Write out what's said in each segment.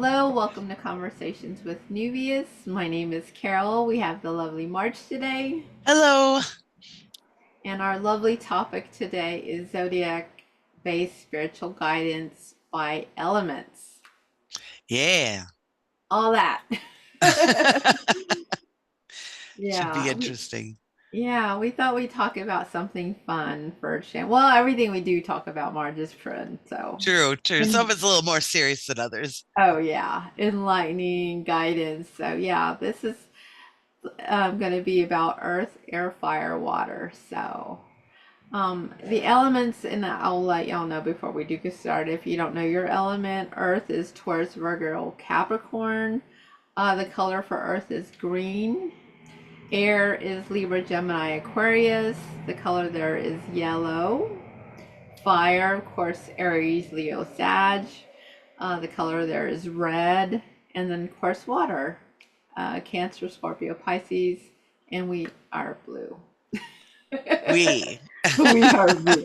Hello, welcome to Conversations with Neuvias. My name is Carol. We have the lovely March today, Hello. and our lovely topic today is Zodiac based spiritual guidance by elements. Yeah. All that. Should be yeah, we, interesting. we thought we'd talk about something fun for a change. Well, everything we do talk about Marge is fun, so. True, true. Some of And it's a little more serious than others. oh yeah, enlightening guidance. So yeah, this is going to be about earth, air, fire, water. So the elements, and I'll let y'all know before we do get started. If you don't know your element, earth is Taurus, Virgo, Capricorn. The color for earth is green. Air is Libra, Gemini, Aquarius. The color there is yellow. Fire, of course, Aries, Leo, Sag. The color there is red. And then, of course, water. Cancer, Scorpio, Pisces, and we are blue. We. We are blue.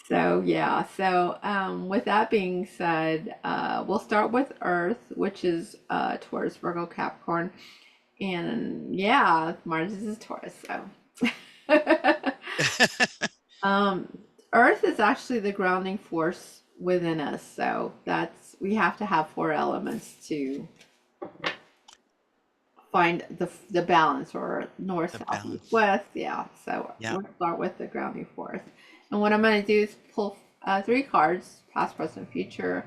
So yeah. So with that being said, we'll start with Earth, which is Taurus, Virgo, Capricorn, and yeah, Mars is Taurus. So um, Earth is actually the grounding force within us. So that's we have to have four elements to find the balance or north, The south, east, balance. west. Yeah. So Yep. we'll start with the grounding force. And what I'm going to do is pull three cards, past, present, future.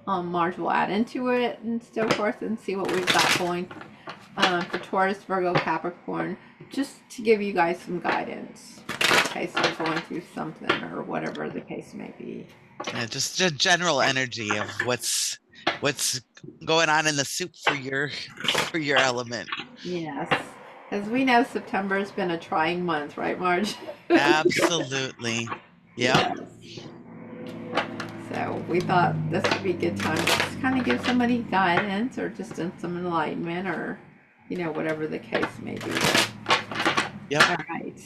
Mars will add into it and so forth and see what we've got going for Taurus, Virgo, Capricorn, just to give you guys some guidance in case you're going through something or whatever the case may be. Yeah, just a general energy of what's going on in the soup for your element. Yes. As we know, September has been a trying month, right, Marge? Absolutely. Yep. Yes. So we thought this would be a good time to just kind of give somebody guidance or just some enlightenment or, whatever the case may be. Yep. All right.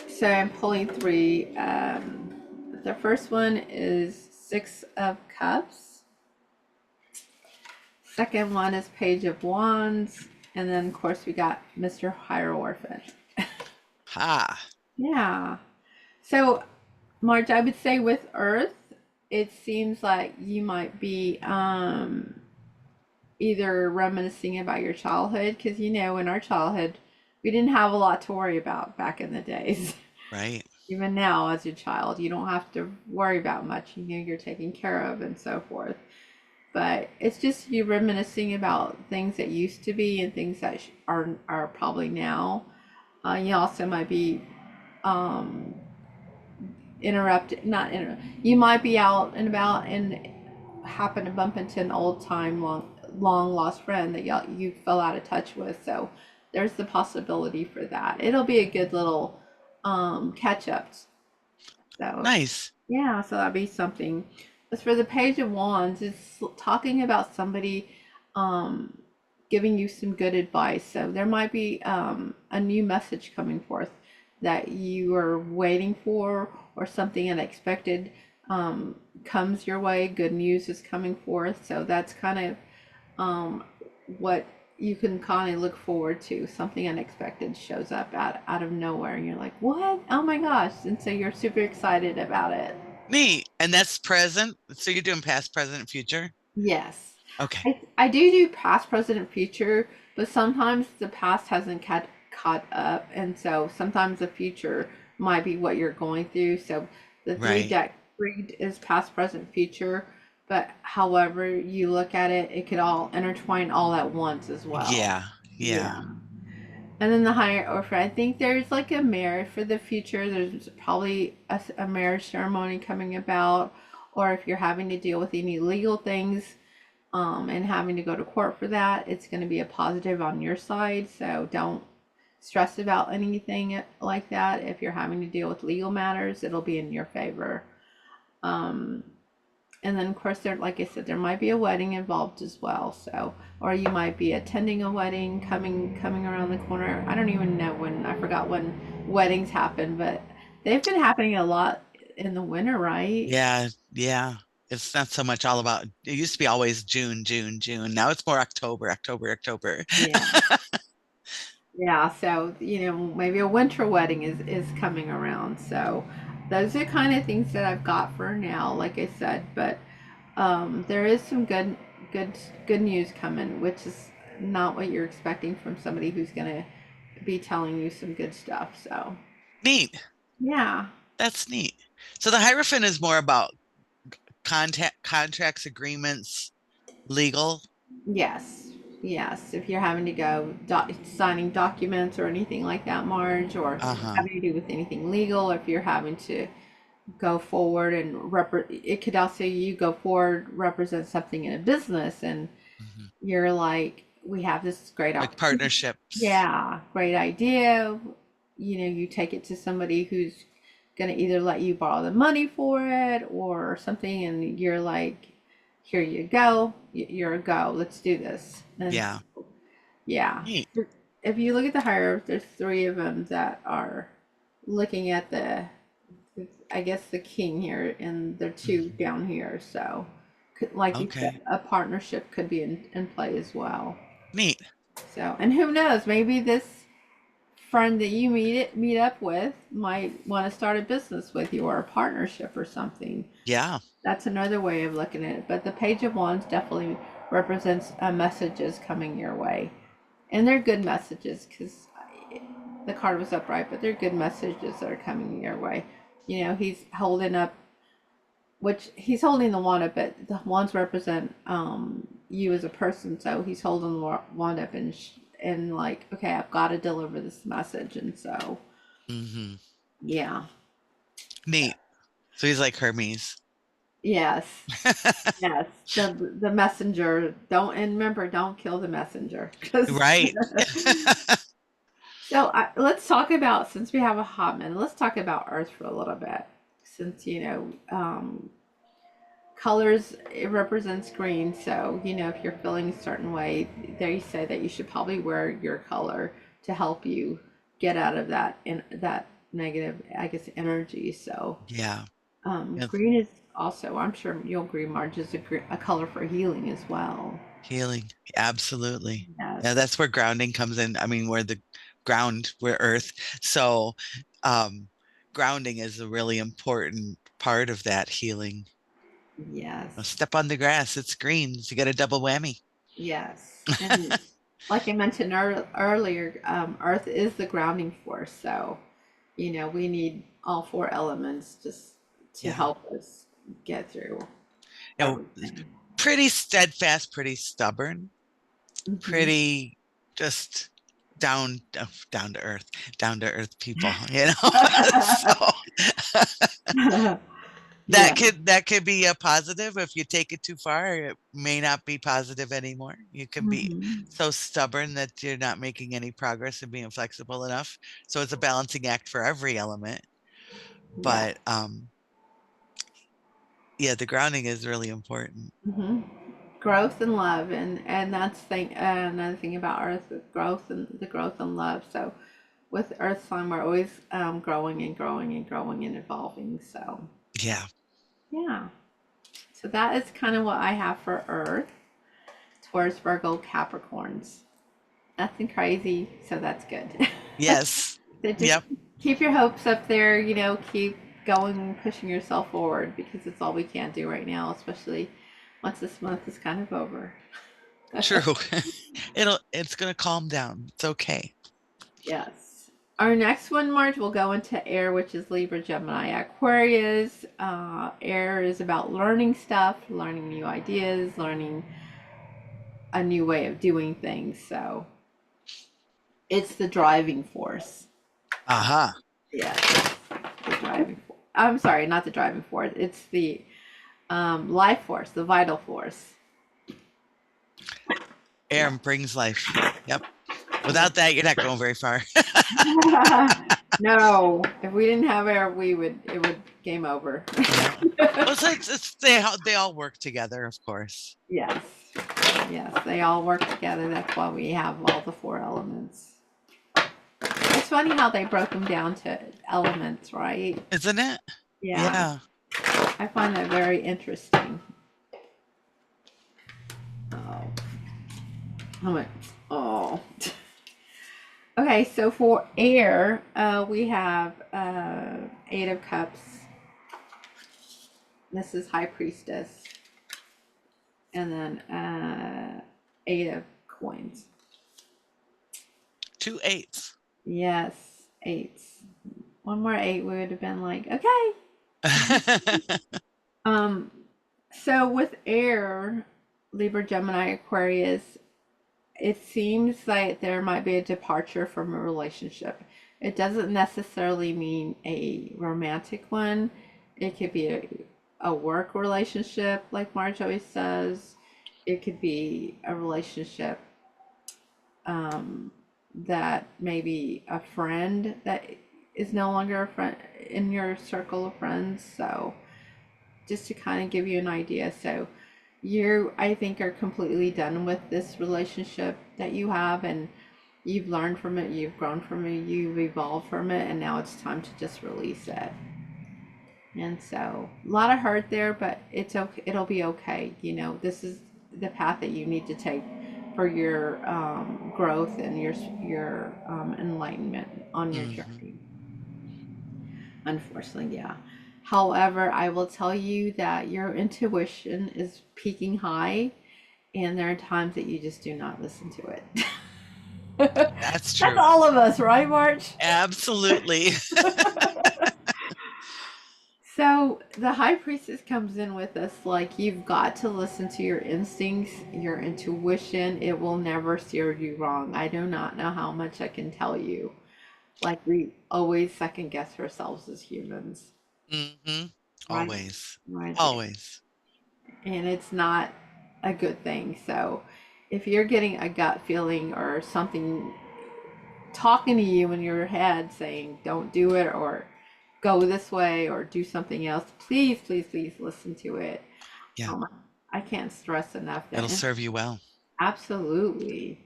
So I'm pulling three. The first one is Six of Cups. Second one is Page of Wands. And then, of course, we got Mr. Hierophant. Ha. Yeah. So, Marge, I would say with Earth, it seems like you might be either reminiscing about your childhood, because in our childhood, we didn't have a lot to worry about back in the days. Right. Even now, as a child, you don't have to worry about much. You're taken care of and so forth. But it's just you reminiscing about things that used to be and things that are probably now. You also might be um, interrupted, not interrupt. You might be out and about and happen to bump into an old time long lost friend that you fell out of touch with. So there's the possibility for that. It'll be a good little catch up. So Nice. yeah, so that'd be something. As for the Page of Wands, it's talking about somebody um, giving you some good advice. So there might be a new message coming forth that you are waiting for, or something unexpected comes your way. Good news is coming forth. So that's kind of what you can kind of look forward to. Something unexpected shows up out of nowhere, and you're like, what? Oh my gosh. And so you're super excited about it. Neat. And that's present. So you're doing past, present, and future? Yes. Okay. I do past, present, and future, but sometimes the past hasn't caught up. And so sometimes the future might be what you're going through. So the Right. three is past, present, future. But however you look at it, it could all intertwine all at once as well. Yeah. Yeah. Yeah. And then the higher order, I think there's like a marriage for the future. There's probably a marriage ceremony coming about, or if you're having to deal with any legal things, and having to go to court for that, it's going to be a positive on your side. So don't stress about anything like that. If you're having to deal with legal matters, it'll be in your favor. Um, and then of course there, like I said, there might be a wedding involved as well. So, or you might be attending a wedding coming around the corner. I don't even know when. I forgot when weddings happen, but they've been happening a lot in the winter, right? Yeah, yeah. It's not so much all about, it used to be always June, June, June. Now it's more October, October, October. Yeah. Yeah, so maybe a winter wedding is coming around. So those are kind of things that I've got for now, like I said. But there is some good good news coming, which is not what you're expecting from somebody who's gonna be telling you some good stuff. So Neat. yeah, That's neat. So the Hierophant is more about contracts, agreements, legal. yes, yes. If you're having to go signing documents or anything like that, Marge, or Uh-huh. having to do with anything legal, if you're having to go forward and it could also you go forward represent something in a business and Hmm. you're like we have this great Like opportunity, partnerships. yeah, great idea, you take it to somebody who's going to either let you borrow the money for it or something and you're like here you go, you're a go, let's do this. And Yeah. yeah, Neat. if you look at the hierarchy, there's three of them that are looking at I guess the king here and the two Hmm. down here. So, like you said, Okay. a partnership could be in play as well. Neat. So, and who knows? Maybe this friend that you meet up with might want to start a business with you or a partnership or something. Yeah. That's another way of looking at it. But the Page of Wands definitely represents messages coming your way, and they're good messages because the card was upright, but they're good messages that are coming your way. He's holding up, which he's holding the wand up, but the wands represent you as a person. So he's holding the wand up and like, okay, I've got to deliver this message, and so Hmm. yeah, Neat. So he's like Hermes. yes, yes, the messenger. Don't and remember, don't kill the messenger, because Right. So let's talk about, since we have a hot minute, let's talk about Earth for a little bit. Since colors, it represents green, so if you're feeling a certain way, they say that you should probably wear your color to help you get out of that negative, I guess, energy. So Yeah. Yeah. green is also, I'm sure you'll agree, Marge, is a color for healing as well. Healing. Absolutely. Yeah, Yes, that's where grounding comes in. I mean, we're the ground, we're earth. So um grounding is a really important part of that healing. yes. Step on the grass, it's green. So you get a double whammy. Yes, and like I mentioned earlier, Earth is the grounding force. So, we need all four elements just to Yeah. help us get through You know, everything. pretty steadfast, pretty stubborn, Hmm. pretty just down to earth people, you know. So Yeah. that could be a positive. If you take it too far, it may not be positive anymore. You can be Hmm. so stubborn that you're not making any progress and being flexible enough. So it's a balancing act for every element. Yeah. But yeah, the grounding is really important. Hmm. Growth and love, and that's another thing about Earth, the growth and love. So, with Earth sign, we're always growing and growing and growing and evolving. So, Yeah. yeah. So that is kind of what I have for Earth, Taurus, Virgo, Capricorns. Nothing crazy, so that's good. Yes. So just Yep. keep your hopes up there, keep going and pushing yourself forward because it's all we can do right now, especially once this month is kind of over. True. It's gonna calm down. It's okay. Yes. Our next one, March, will go into air, which is Libra, Gemini, Aquarius. Air is about learning stuff, learning new ideas, learning a new way of doing things. So it's the driving force. Aha. Yeah, it's the driving force. I'm sorry, not the driving force. It's the life force, the vital force. Air Yeah. brings life. Yep. Yeah. Without that, you're not going very far. No, if we didn't have air, it would game over. Yeah. Well, so they all work together, of course. Yes. Yes, they all work together. That's why we have all the four elements. It's funny how they broke them down to elements, right? Isn't it? Yeah, Yeah. I find that very interesting. Oh, how much? Oh. Okay, so for air, we have Eight of Cups. This is High Priestess. And then Eight of Coins. Two eights. Yes, eights. One more eight, we would have been like, okay. Um, so with air, Libra, Gemini, Aquarius, it seems like there might be a departure from a relationship. It doesn't necessarily mean a romantic one. It could be a work relationship, like Marge always says. It could be a relationship um, that maybe a friend that is no longer a friend in your circle of friends. So just to kind of give you an idea. So you, I think, are completely done with this relationship that you have, and you've learned from it, you've grown from it, you've evolved from it, and now it's time to just release it. And so a lot of hurt there, but it's okay. It'll be okay. You know, this is the path that you need to take for your growth and your enlightenment on your Hmm. journey. Unfortunately, yeah. However, I will tell you that your intuition is peaking high, and there are times that you just do not listen to it. That's That's true. all of us, right, March? Absolutely. So the high priestess comes in with us like you've got to listen to your instincts, your intuition. It will never steer you wrong. I do not know how much I can tell you. Like we always second guess ourselves as humans, Hmm. right? Always. Right. Always. And it's not a good thing. So if you're getting a gut feeling or something talking to you in your head saying don't do it or go this way or do something else, please, please, please listen to it. Yeah. Um, I can't stress enough that It'll serve you well. absolutely,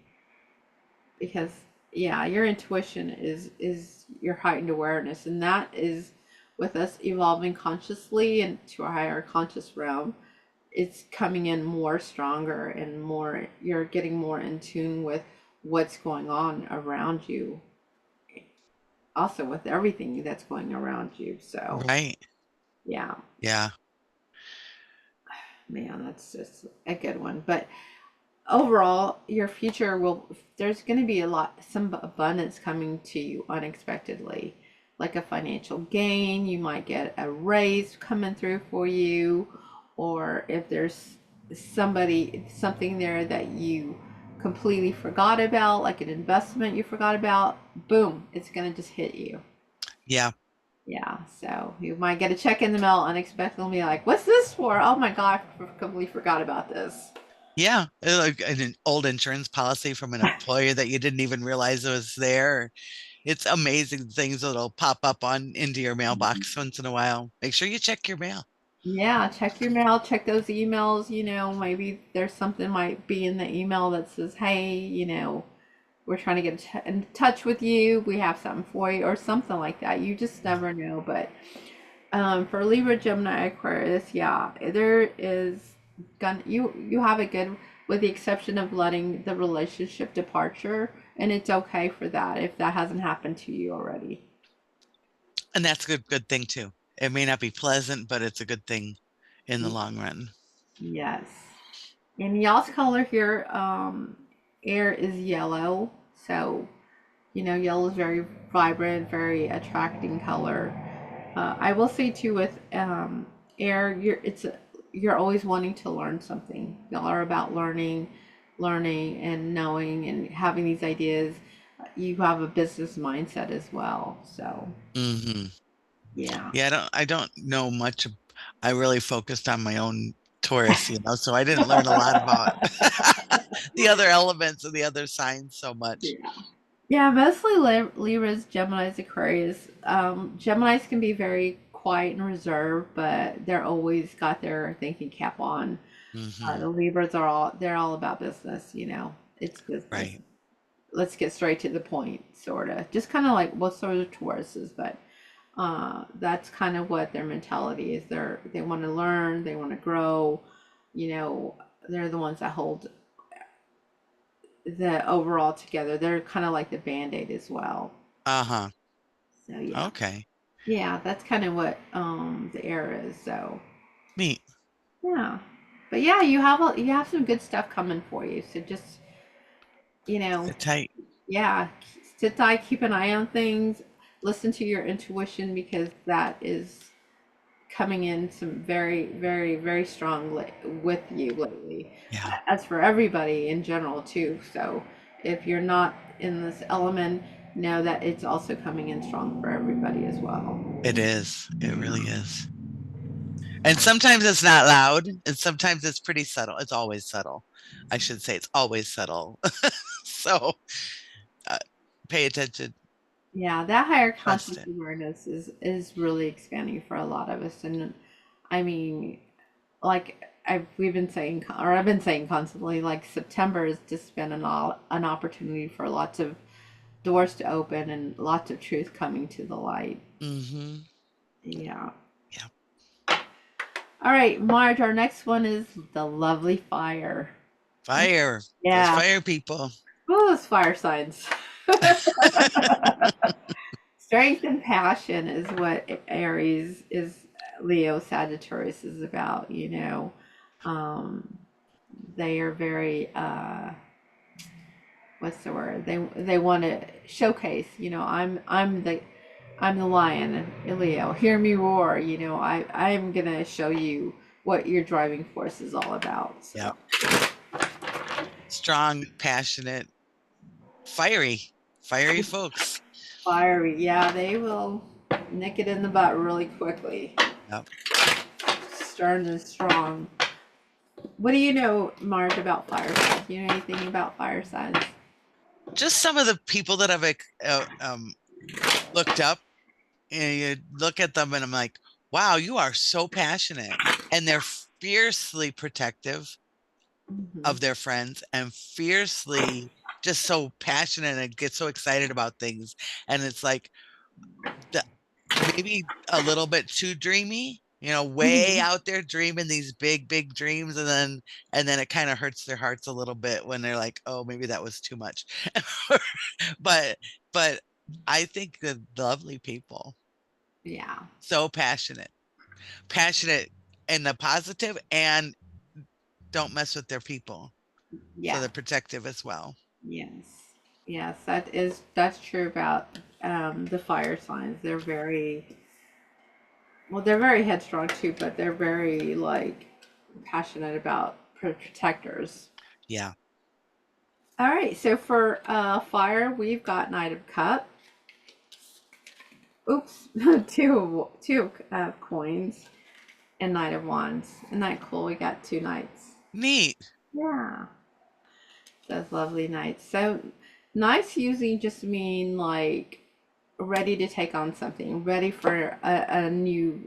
because yeah, your intuition is your heightened awareness, and that is with us evolving consciously into a higher conscious realm. It's coming in more stronger and more. You're getting more in tune with what's going on around you, also with everything that's going around you. So Right. yeah, Yeah. man, that's just a good one. But overall, your future will, there's going to be some abundance coming to you unexpectedly, like a financial gain. You might get a raise coming through for you, or if there's something there that you completely forgot about, like an investment you forgot about, boom, it's going to just hit you. Yeah. Yeah, so you might get a check in the mail unexpectedly, like, what's this for? Oh my God, I completely forgot about this. Yeah. Like an old insurance policy from an employer that you didn't even realize was there. It's amazing things that'll pop up on into your mailbox once in a while. Make sure you check your mail. Yeah, check your mail, check those emails. You know, maybe there's something might be in the email that says, hey, you know, we're trying to get in touch with you. We have something for you, or something like that. You just never know. But for Libra, Gemini, Aquarius, yeah, there is gonna you have it good with the exception of letting the relationship departure, and it's okay for that if that hasn't happened to you already. And that's a good thing too. It may not be pleasant, but it's a good thing in the long run. Yes. And y'all's color here, air is yellow. So, you know, yellow is very vibrant, very attracting color. I will say too with air, you're always wanting to learn something. Y'all are about learning and knowing and having these ideas. You have a business mindset as well. So, Hmm. yeah. Yeah, I don't know much. I really focused on my own Taurus, so I didn't learn a lot about the other elements of the other signs so much. Yeah. Yeah, mostly Libras, Geminis, Aquarius. Geminis can be very quiet and reserved, but they're always got their thinking cap on. Hmm. The Libras are they're all about business, you know. It's business. Right. Let's get straight to the point, sort of. Just kind of like what sort of Tauruses, but That's kind of what their mentality is. They want to learn, they want to grow. You know, they're the ones that hold the overall together. They're kind of like the band-aid as well. Uh-huh. So yeah. Okay. Yeah, that's kind of what the air is. So Neat. yeah. But yeah, you have some good stuff coming for you. So just, you know, Sit tight. yeah, sit tight, keep an eye on things, listen to your intuition because that is coming in some very, very, very strong with you lately. Yeah, As for everybody in general too. So if you're not in this element, know that it's also coming in strong for everybody as well. it is. It really is. And sometimes it's not loud, and sometimes it's pretty subtle. It's always subtle. I should say it's always subtle. So uh, pay attention, Yeah, that higher trust conscious it. awareness is really expanding for a lot of us, and I mean, like we've been saying, or I've been saying constantly, like September has just been an opportunity for lots of doors to open and lots of truth coming to the light. Mm-hmm. Yeah. Yeah. All right, Marge, our next one is the lovely fire. Fire. Those Yeah. fire people. Oh, those fire signs. Strength and passion is what Aries is, Leo Sagittarius is about, you know. Um, they are very what's the word? They want to showcase, you know, I'm the lion, Leo. Hear me roar, you know. I'm going to show you what your driving force is all about. Yeah. So, Strong, passionate, fiery, fiery folks. fiery. Yeah, they will nick it in the butt really quickly. Yep. Stern and strong. What do you know, Marge, about fire signs? Do you know anything about fire signs? Just some of the people that I've looked up, and you look at them and I'm like, wow, you are so passionate. And they're fiercely protective Hmm. of their friends and fiercely just so passionate and get so excited about things. And it's like the, maybe a little bit too dreamy, way Hmm. out there dreaming these big, big dreams. And then it kind of hurts their hearts a little bit when they're like, oh, maybe that was too much. but, but I think the lovely people, Yeah. so passionate in the positive and don't mess with their people. So Yeah. they're protective as well. Yes. Yes, that's true about the fire signs. They're very headstrong too, but they're very like passionate about protectors. Yeah. All right, so for fire, we've got Knight of Cup. Oops, two coins and Knight of Wands. Isn't that cool? We got two knights. Neat. Yeah, those lovely knights. So knights usually just mean like ready to take on something, ready for a new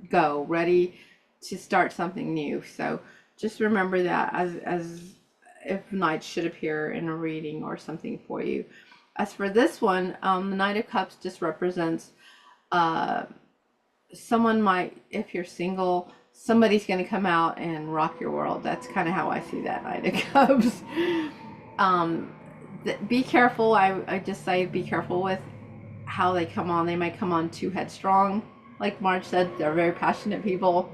go, ready to start something new. So just remember that as if knights should appear in a reading or something for you. As for this one, the Knight of Cups just represents uh, someone might, if you're single, somebody's going to come out and rock your world. That's kind of how I see that Knight of Cups. um, be careful. I just say be careful with how they come on. They might come on too headstrong. Like Marge said, they're very passionate people.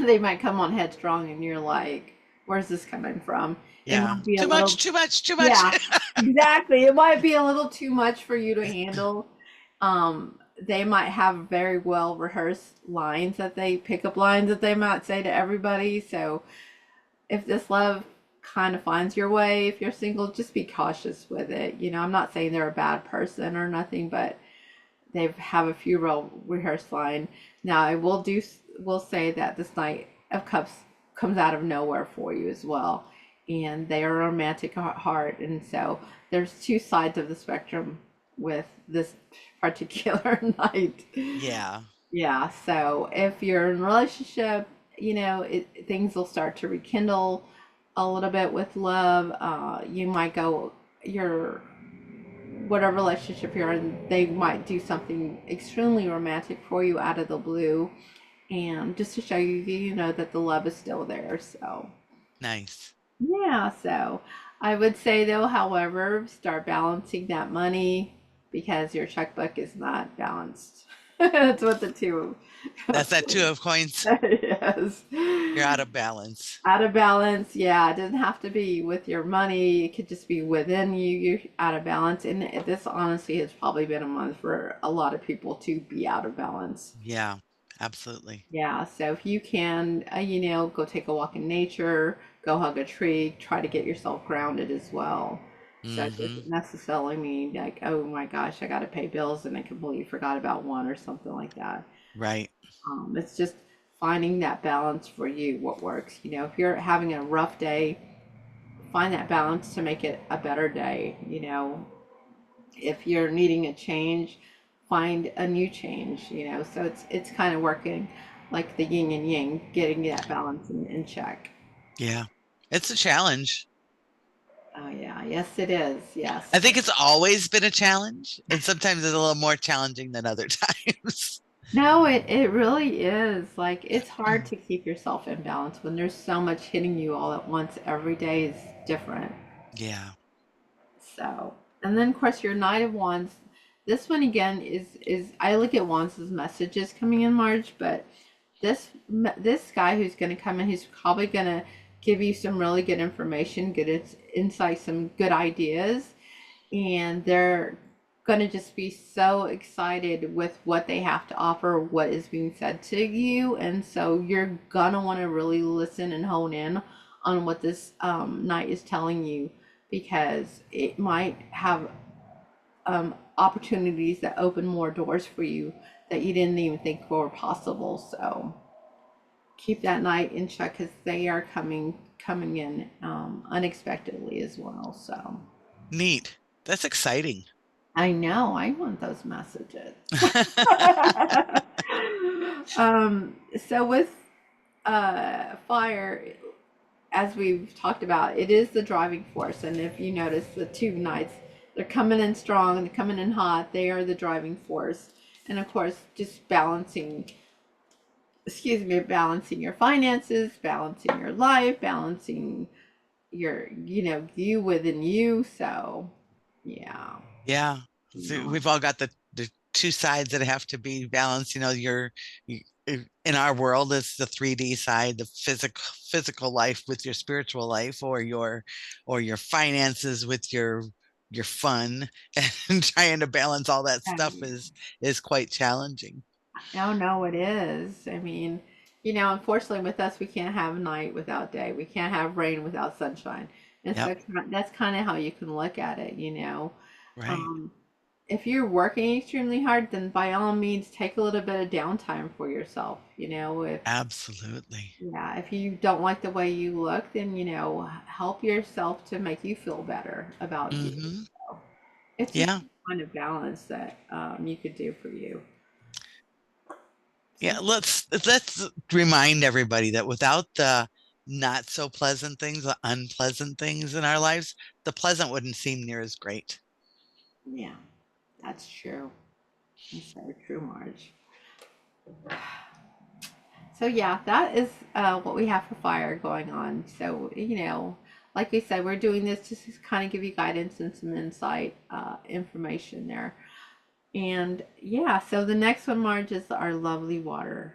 They might come on headstrong, and you're like, where's this coming from? It Yeah. might be a Too little, much, too much, too much. yeah, exactly. It might be a little too much for you to handle. They might have very well rehearsed lines that they pick up lines that they might say to everybody. So if this love kind of finds your way, if you're single, just be cautious with it. You know, I'm not saying they're a bad person or nothing, but they have a few real rehearsed line. Now I will say that this Knight of Cups comes out of nowhere for you as well, and they are a romantic heart, and so there's two sides of the spectrum with this particular night. Yeah. Yeah, so if you're in a relationship, you know things will start to rekindle a little bit with love. You might go your whatever relationship you're in, they might do something extremely romantic for you out of the blue, and just to show you, you know, that the love is still there. So, Nice. yeah, so I would say though, however, start balancing that money because your checkbook is not balanced. That's what the two. That's that two of coins. Yes. You're out of balance. Out of balance, yeah. It doesn't have to be with your money. It could just be within you. You're out of balance. And this honestly has probably been a month for a lot of people to be out of balance. Yeah, absolutely. Yeah. So if you can, you know, go take a walk in nature, go hug a tree, try to get yourself grounded as well. So it Hmm. doesn't necessarily mean like, oh my gosh, I got to pay bills and I completely forgot about one or something like that. Right. It's just finding that balance for you, what works. You know, if you're having a rough day, find that balance to make it a better day. You know, if you're needing a change, find a new change. You know, so it's kind of working like the yin and yang, getting that balance in check. Yeah. It's a challenge. Oh yeah, yes it is. Yes. I think it's always been a challenge, and sometimes it's a little more challenging than other times. No, it really is. Like it's hard to keep yourself in balance when there's so much hitting you all at once. Every day is different. Yeah. So, and then of course your Knight of Wands. This one again is I look at wands as messages coming in March, but this guy who's going to come in, he's probably going to give you some really good information, good insight, some good ideas, and they're going to just be so excited with what they have to offer, what is being said to you, and so you're gonna want to really listen and hone in on what this knight is telling you because it might have opportunities that open more doors for you that you didn't even think were possible. So keep that knight in check because they are coming in unexpectedly as well. So Neat. That's exciting. I know I want those messages. So with fire, as we've talked about, it is the driving force. And if you notice the two knights, they're coming in strong, they're coming in hot, they are the driving force. And of course, just balancing, excuse me, balancing your finances, balancing your life, balancing your, you know, you within you. So, yeah, Yeah. you So know, we've all got the two sides that have to be balanced. You, in our world, it's the 3D side, the physical life with your spiritual life, or your finances with your fun, and trying to balance all that stuff is quite challenging. oh no, it is. I mean, you know, unfortunately with us, we can't have night without day. We can't have rain without sunshine. And Yep. so that's kind of how you can look at it, you know. Right. Um, if you're working extremely hard, then by all means take a little bit of downtime for yourself. You know, if Absolutely. yeah, if you don't like the way you look, then you know, help yourself to make you feel better about you. Hmm. So it's just Yeah. kind of balance that you could do for you. Yeah. So Let's remind everybody that without the not so pleasant things, the unpleasant things in our lives, the pleasant wouldn't seem near as great. yeah, that's true. That's so true, Marge. So yeah, that is what we have for fire going on. So you know, like we said, we're doing this just to kind of give you guidance and some insight information there. And yeah, so the next one, Marge, is our lovely water,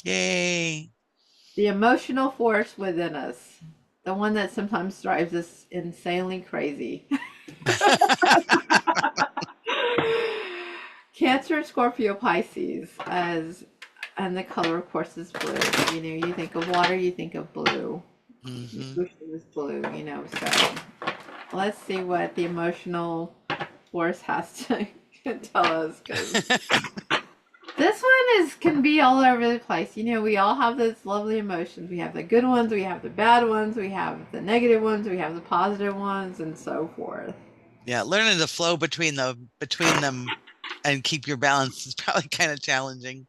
Yay. the emotional force within us, the one that sometimes drives us insanely crazy. Cancer, Scorpio, Pisces, as and the color, of course, is blue. You know, you think of water, you think of blue. The Hmm. ocean is blue, you know. So let's see what the emotional force has to tell us, because this one is can be all over the place. You know, we all have those lovely emotions. We have the good ones, we have the bad ones, we have the negative ones, we have the positive ones, and so forth. Yeah, learning to flow between them and keep your balance is probably kind of challenging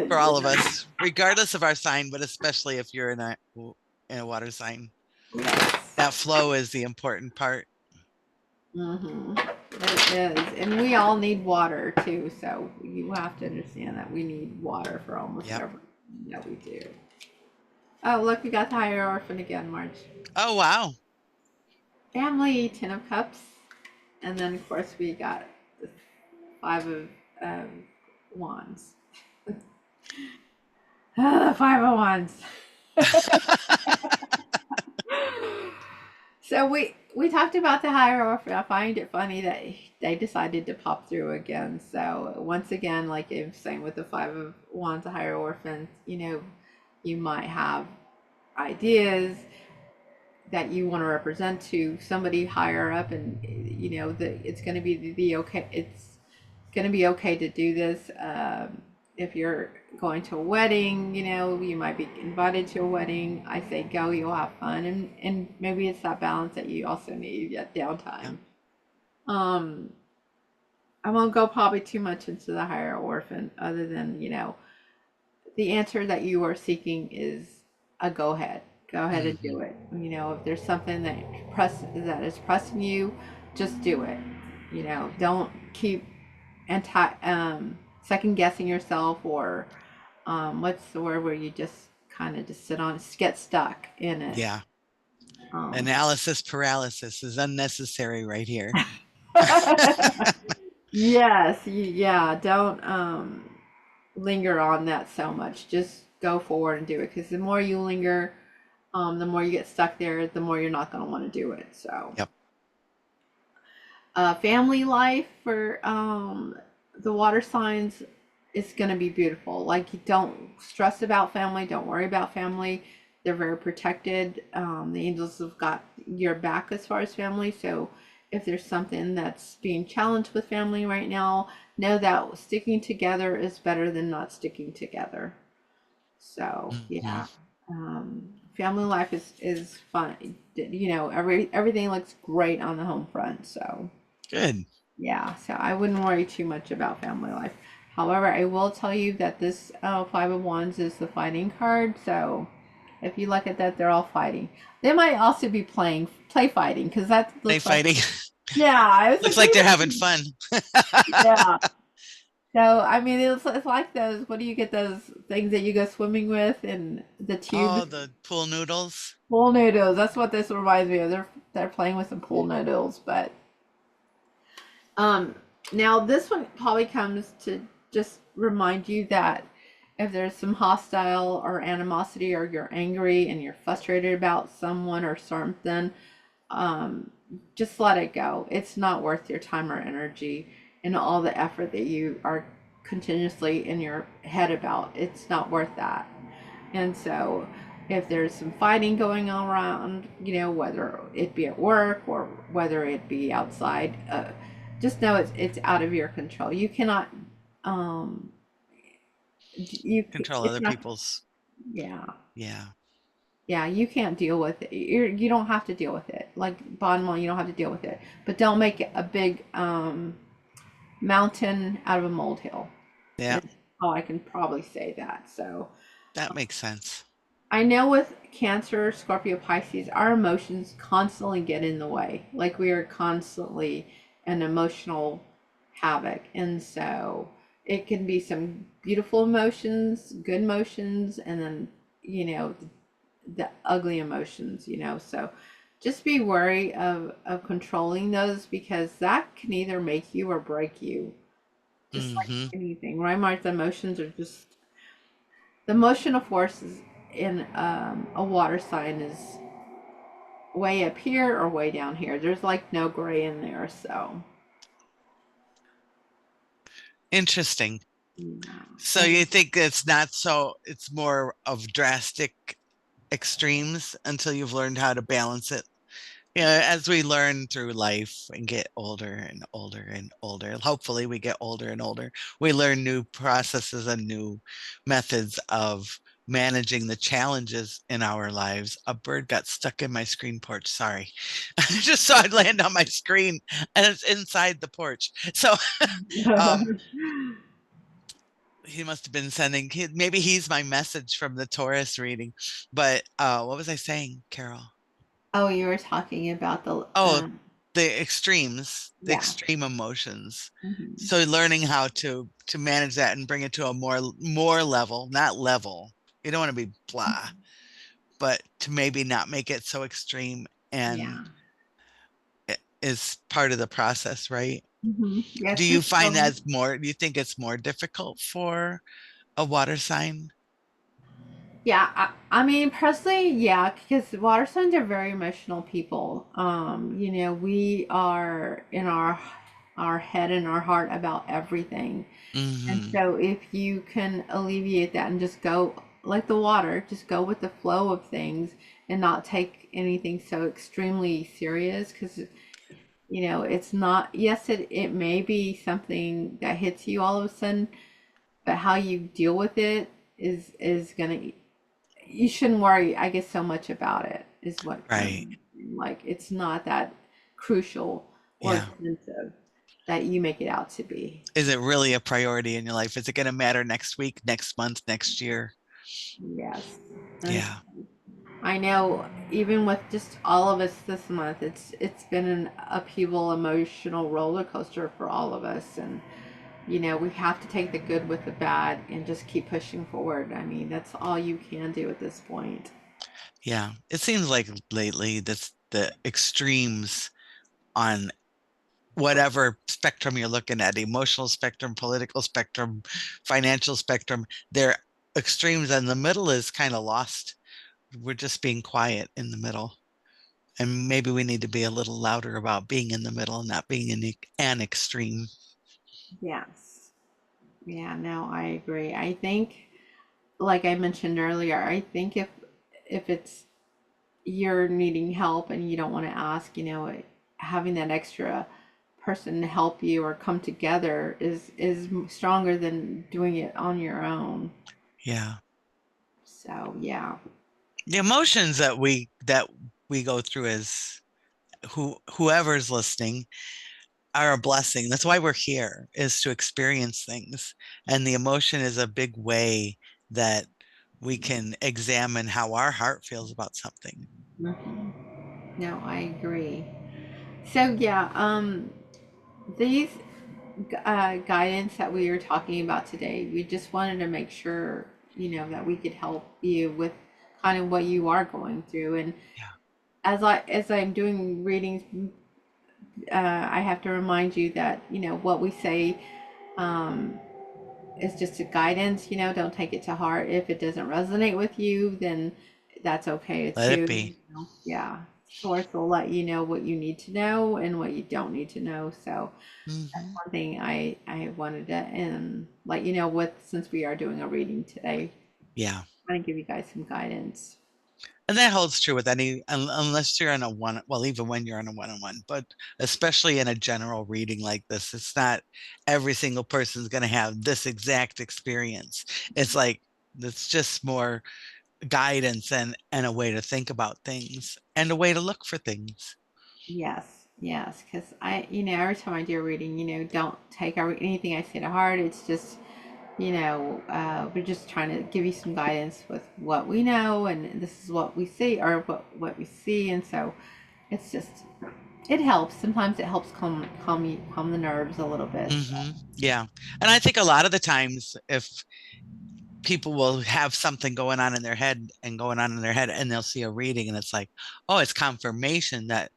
for all of Yeah. us, regardless of our sign, but especially if you're in a water sign. Yes. That flow is the important part. Hmm. It is. And we all need water too. So you have to understand that we need water for almost Yep. everything that we do. Oh, look, we got the higher orphan again, March. Oh, wow. Family, Ten of Cups. And then, of course, we got the Five of Wands. Ah, the Five of Wands. So we talked about the hierarchy. I find it funny that they decided to pop through again. So once again, like I was saying with the Five of Wands, the higher orphans, you might have ideas that you want to represent to somebody higher up, and that it's going to be okay. It's going to be okay to do this. If you're going to a wedding, you might be invited to a wedding. I say go, you'll have fun, and maybe it's that balance that you also need at Yep. downtime. Um, I won't go probably too much into the higher orphan, other than the answer that you are seeking is a go ahead. Go ahead and Hmm. do it. If there's something that is pressing you, just do it. Don't keep second guessing yourself, or what's the word where you just kind of just sit on, get stuck in it. Yeah. Um, Analysis paralysis is unnecessary right here. yes, yeah. Don't linger on that so much. Just go forward and do it. Because the more you linger, the more you get stuck there, the more you're not going to want to do it. So, Yep. family life for the water signs is going to be beautiful. Like, you don't stress about family, don't worry about family. They're very protected. The angels have got your back as far as family. So, if there's something that's being challenged with family right now, know that sticking together is better than not sticking together. So Hmm. yeah, family life is fun. Everything looks great on the home front. So Good. yeah, so I wouldn't worry too much about family life. However, I will tell you that this Five of Wands is the fighting card. So if you look at that, they're all fighting. They might also be play fighting, because that They looks like, fighting. yeah. I was Looks like, like wait they're a having minute. fun. Yeah. So I mean, it's like those. What do you get, those things that you go swimming with in the tubes? Oh, the pool noodles. Pool noodles. That's what this reminds me of. They're playing with some pool noodles, but um, now this one probably comes to just remind you that if there's some hostile or animosity, or you're angry and you're frustrated about someone or something, um, just let it go. It's not worth your time or energy and all the effort that you are continuously in your head about. It's not worth that. And so, if there's some fighting going on around, whether it be at work or whether it be outside, just know it's out of your control. You cannot, um, Control it's other not, people's. yeah, Yeah. yeah, you can't deal with it. You don't have to deal with it. Like, bottom line, you don't have to deal with it. But don't make it a big mountain out of a molehill. Yeah. Is how I can probably say that. So, That makes sense. I know with Cancer, Scorpio, Pisces, our emotions constantly get in the way. Like, we are constantly an emotional havoc. And so it can be some beautiful emotions, good emotions, and then, the ugly emotions. So just be wary of controlling those, because that can either make you or break you, just like Hmm. anything, right, Mark? The emotions are just the emotional forces in a water sign is way up here or way down here. There's like no gray in there. So Interesting. yeah. So you think it's not so, it's more of drastic extremes until you've learned how to balance it. As we learn through life and get older and older and older, hopefully we get older and older, we learn new processes and new methods of managing the challenges in our lives. A bird got stuck in my screen porch. Sorry. I just saw it land on my screen and it's inside the porch. So um he must have been sending maybe he's my message from the Taurus reading. But what was I saying, Carol? Oh, you were talking about the Oh, the Yeah. extreme emotions. Hmm. So learning how to manage that and bring it to a more level, not level. You don't want to be blah, but to maybe not make it so extreme and Yeah. is part of the process, right? Yeah. Do It's you just find that's more, do you think it's more difficult for a water sign? yeah. I mean, personally, yeah, because water signs are very emotional people. We are in our head and our heart about everything. And Hmm. so if you can alleviate that and just go like the water, just go with the flow of things and not take anything so extremely serious because it's not, yes, it may be something that hits you all of a sudden, but how you deal with it is gonna, you shouldn't worry, I guess, so much about it is what kind of Right. like it's not that crucial or Yeah. expensive that you make it out to be. Is it really a priority in your life? Is it going to matter next week, next month, next year? Yes. And Yeah. I know even with just all of us this month, it's been an upheaval emotional roller coaster for all of us, and we have to take the good with the bad and just keep pushing forward. I mean, that's all you can do at this point. Yeah. It seems like lately that's the extremes on whatever spectrum you're looking at, emotional spectrum, political spectrum, financial spectrum, they're extremes and the middle is kind of lost. We're just being quiet in the middle. And maybe we need to be a little louder about being in the middle and not being in an extreme. Yes. Yeah, no, I agree. I think, like I mentioned earlier, I think if it's you're needing help and you don't want to ask, having that extra person to help you or come together is stronger than doing it on your own. Yeah. So, yeah. The emotions that we go through as whoever's listening are a blessing. That's why we're here, is to experience things. And the emotion is a big way that we can examine how our heart feels about something. Mhm. No, I agree. So, yeah, these guidance that we were talking about today, we just wanted to make sure, that we could help you with kind of what you are going through. And Yeah. as I'm doing readings, I have to remind you that, what we say um, is just a guidance, don't take it to heart. If it doesn't resonate with you, then that's okay Let it too. be. Yeah. Source will let you know what you need to know and what you don't need to know. So that's Hmm. one thing I wanted to let you know with since we are doing a reading today. Yeah. I want to give you guys some guidance. And that holds true with unless you're on a well, even when you're on a one-on-one, but especially in a general reading like this, it's not every single person's going to have this exact experience. It's like, it's just more guidance and a way to think about things and a way to look for things. Yes, yes, because every time I do a reading, don't take anything I say to heart. It's just, we're just trying to give you some guidance with what we know, and this is what we see, or what we see, and so it's just, it helps. Sometimes it helps calm the nerves a little bit. Yeah. And I think a lot of the times, if people will have something going on in their head and going on in their head, and they'll see a reading, and it's like, oh, it's confirmation that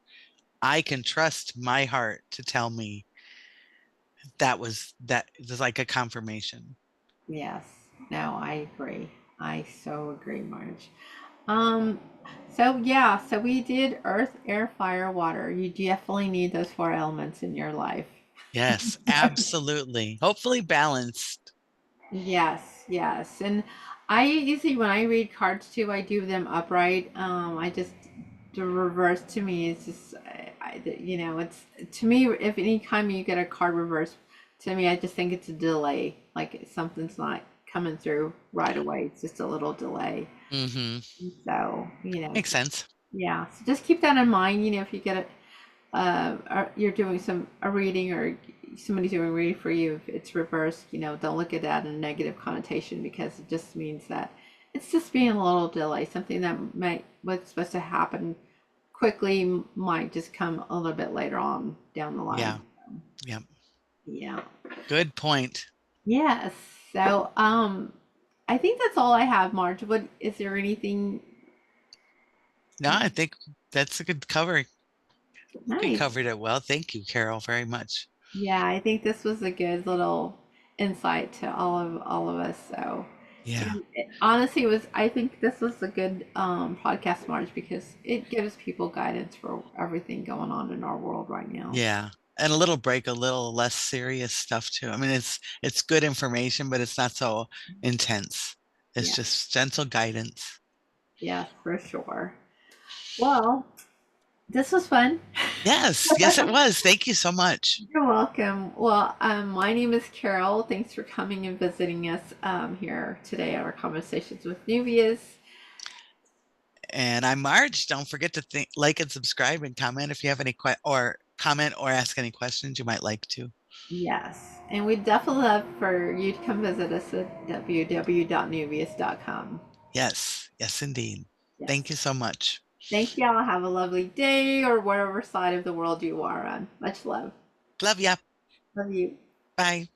I can trust my heart to tell me that is like a confirmation. Yes, no, I agree. I so agree, Marge. Um, so yeah, so we did earth, air, fire, water. You definitely need those four elements in your life. Yes, absolutely. Hopefully balanced. Yes, yes. And I usually, when I read cards too, I do them upright. I just, the reverse to me is just, it's to me, if any time you get a card reverse, to me, I just think it's a delay. Like something's not coming through right away. It's just a little delay. Hmm. So, Makes sense. yeah. So just keep that in mind. If you get you're doing a reading or somebody's doing a reading for you, if it's reversed, don't look at that in a negative connotation because it just means that it's just being a little delay, something that might was supposed to happen quickly might just come a little bit later on down the Yeah. line. Yeah. Yeah. Good point. Yes. So, I think that's all I have, Marge. What is there anything No, I think that's a good cover. I think we nice? covered it well. Thank you, Carol, very much. Yeah, I think this was a good little insight to all of us. So, Yeah. and honestly, it was I think this was a good podcast, Marge, because it gives people guidance for everything going on in our world right now. Yeah. And a little break, a little less serious stuff too. I mean, it's good information, but it's not so intense. It's Yeah, just gentle guidance. yes, for sure. Well, this was fun. Yes, yes, it was. Thank you so much. You're welcome. Well, my name is Carol. Thanks for coming and visiting us here today at our conversations with Neuvias. And I'm Marge. Don't forget to like and subscribe and comment if you have any or comment or ask any questions you might like to. Yes, and we'd definitely love for you to come visit us at www.neuvias.com. Yes, yes, indeed. Yes. Thank you so much. Thank y'all. Have a lovely day or whatever side of the world you are on. Much love. Love ya. Love you. Bye.